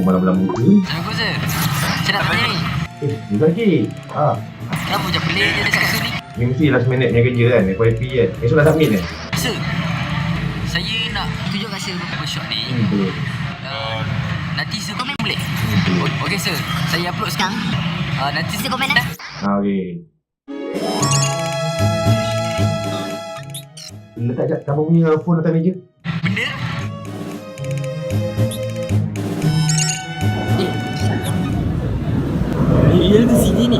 aku malam-malam muka ni. Assalamualaikum sir. Saya nak tanya ni. Zaki. Kenapa macam pelik je dia cakap sir ni? Ni mesti last minute punya kerja kan, FYP kan. Esok dah submit kan? Sir, saya nak tunjukkan sir beberapa shot ni. Boleh. Nanti sir komen boleh? Okey sir, saya upload sekarang. Nanti sir komen dah. Okey. Letak jap kamu punya phone atas meja. Benda? Dia tu sini ni.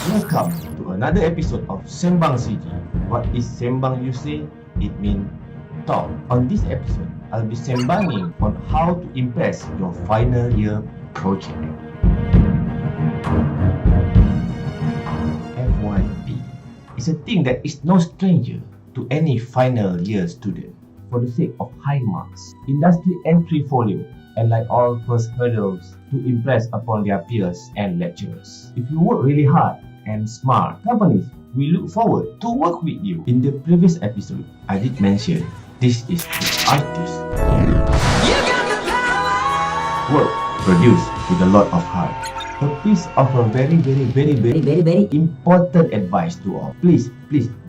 Welcome to another episode of SembangCG. What is Sembang you say? It means talk. On this episode, I'll be sembanging on how to impress your final year project. FYP is a thing that is no stranger to any final year student. For the sake of high marks, industry entry folio, and like all first hurdles to impress upon their peers and lecturers. If you work really hard and smart, companies will look forward to work with you. In the previous episode, I did mention this is the artist. Work produced with a lot of heart. A piece of a very important advice to all. Please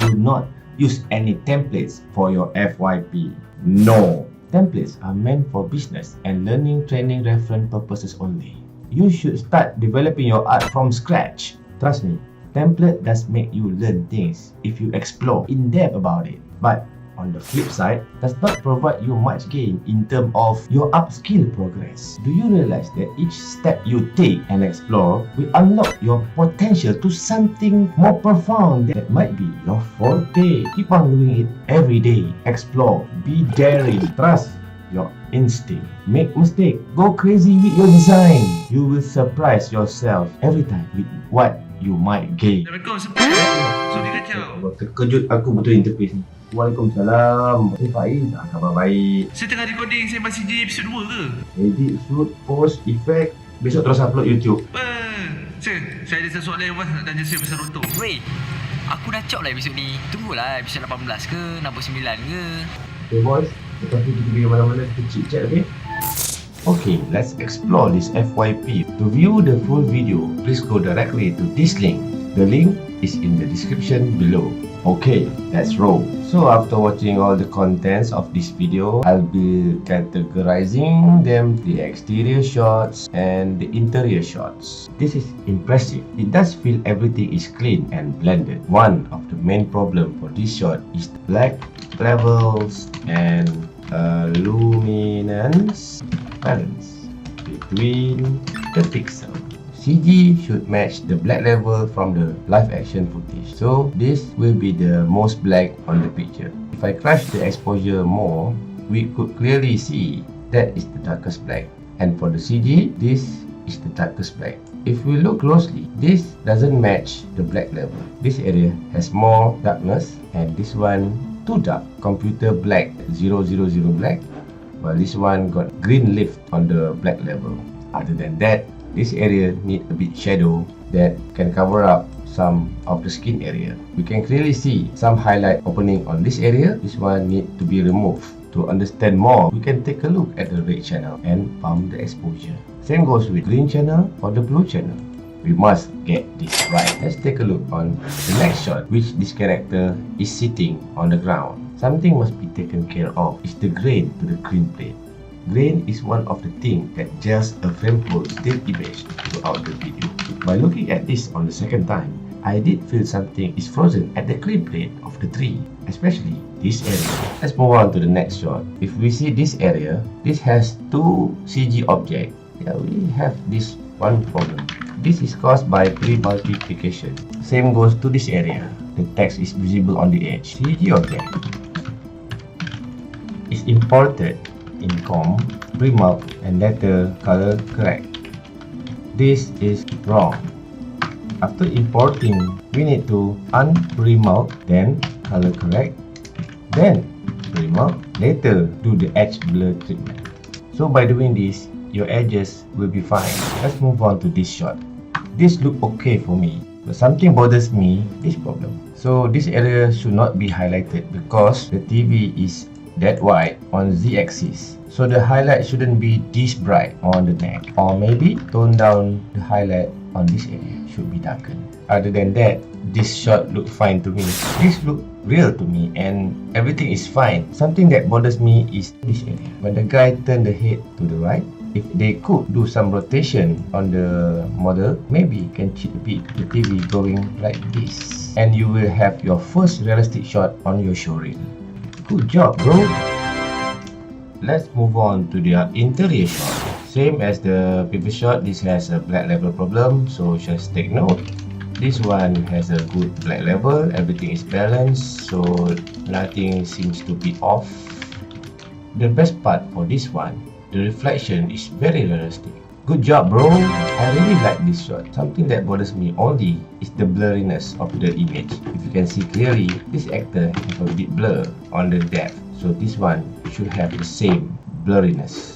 do not use any templates for your FYP. No. Templates are meant for business and learning training reference purposes only. You should start developing your art from scratch. Trust me, template does make you learn things if you explore in depth about it. But on the flip side, does not provide you much gain in terms of your upskill progress. Do you realize that each step you take and explore will unlock your potential to something more profound that might be your forte? Keep on doing it every day. Explore, be daring, trust your instinct. Make mistake, go crazy with your design. You will surprise yourself every time with what you might gain. Assalamualaikum. Sorry kacau. Terkejut aku betul interface ni. Waalaikumsalam. Faiz, khabar baik. Saya tengah recording SembangCG episode 2 ke? Edit, shoot, post, effect. Besok terus upload YouTube. Sir, saya ada sesuatu yang nak tanya saya pasal rotor. Weh, aku dah cop lah episod ni. Tunggulah episod 18 ke, 69 ke. Okay boys, lepas tu kita pergi mana-mana kita chit-chat, okay? Okay, let's explore this FYP. To view the full video, please go directly to this link. The link is in the description below. Okay, let's roll. So after watching all the contents of this video, I'll be categorizing them the exterior shots and the interior shots. This is impressive. It does feel everything is clean and blended. One of the main problem for this shot is the black levels and luminance balance between the pixels. CG should match the black level from the live action footage. So this will be the most black on the picture. If I crush the exposure more, we could clearly see that is the darkest black. And for the CG, this is the darkest black. If we look closely, this doesn't match the black level. This area has more darkness and this one too dark. Computer black 000 black, while this one got green lift on the black level. Other than that, this area need a bit shadow that can cover up some of the skin area. We can clearly see some highlight opening on this area. This one need to be removed. To understand more, we can take a look at the red channel and pump the exposure. Same goes with green channel or the blue channel. We must get this right. Let's take a look on the next shot, which this character is sitting on the ground. Something must be taken care of is the grain to the green plate. Grain is one of the things that just a frame hold still image throughout the video. By looking at this on the second time, I did feel something is frozen at the green plate of the tree, especially this area. Let's move on to the next shot. If we see this area, this has two CG objects. Yeah, we have this one problem. This is caused by pre-multiplication. Same goes to this area. The text is visible on the edge. CG object is imported in COM, pre-mulp and later color correct. This is wrong. After importing, we need to unremount, then color correct, then remount, later do the edge blur treatment. So by doing this, your edges will be fine. Let's move on to this shot. This look okay for me, but something bothers me, this problem. So this area should not be highlighted because the TV is that wide on Z-axis. So the highlight shouldn't be this bright on the neck, or maybe tone down the highlight on this area, should be darkened. Other than that, this shot look fine to me. This look real to me and everything is fine. Something that bothers me is this area. When the guy turned the head to the right, if they could do some rotation on the model, maybe can cheat a bit the TV going like this. And you will have your first realistic shot on your showreel. Good job, bro! Let's move on to the interior shot. Same as the previous shot, this has a black level problem, so just take note. This one has a good black level, everything is balanced, so nothing seems to be off. The best part for this one, the reflection is very realistic. Good job, bro! I really like this shot. Something that bothers me only is the blurriness of the image. If you can see clearly, this actor has a bit blur on the depth, so this one should have the same blurriness.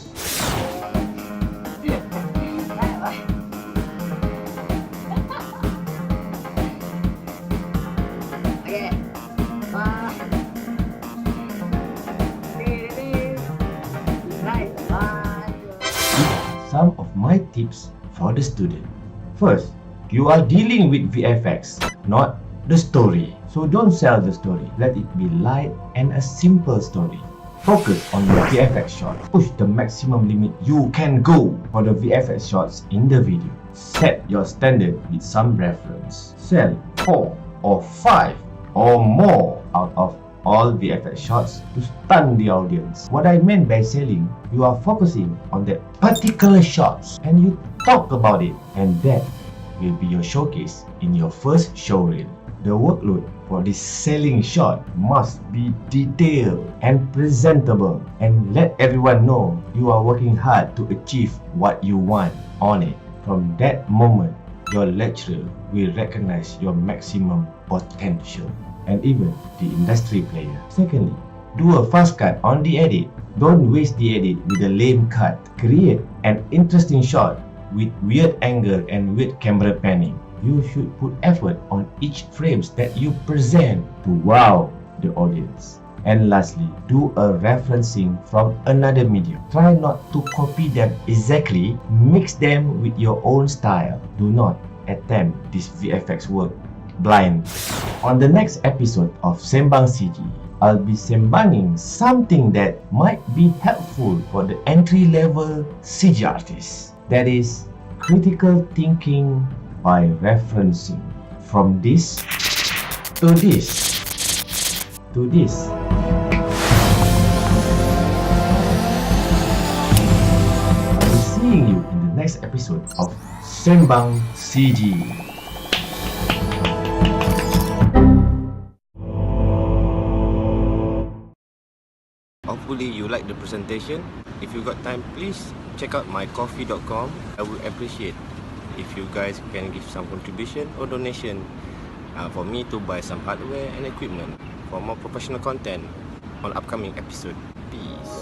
Some of my tips for the student. First, you are dealing with VFX, not the story. So don't sell the story. Let it be light and a simple story. Focus on the VFX shot. Push the maximum limit you can go for the VFX shots in the video. Set your standard with some reference. Sell 4 or 5 or more out of all VFX shots to stun the audience. What I meant by selling, you are focusing on that particular shots and you talk about it, and that will be your showcase in your first showreel. The workload for this selling shot must be detailed and presentable, and let everyone know you are working hard to achieve what you want on it. From that moment, your lecturer will recognize your maximum potential, and even the industry player. Secondly, do a fast cut on the edit. Don't waste the edit with a lame cut. Create an interesting shot with weird angle and weird camera panning. You should put effort on each frames that you present to wow the audience. And lastly, do a referencing from another medium. Try not to copy them exactly, mix them with your own style. Do not attempt this VFX work blind. On the next episode of SembangCG, I'll be sembanging something that might be helpful for the entry-level CG artists. That is critical thinking by referencing from this to this to this. I'll be seeing you in the next episode of SembangCG. Hopefully you like the presentation. If you got time, please check out mycoffee.com. I would appreciate if you guys can give some contribution or donation for me to buy some hardware and equipment for more professional content on upcoming episode. Peace.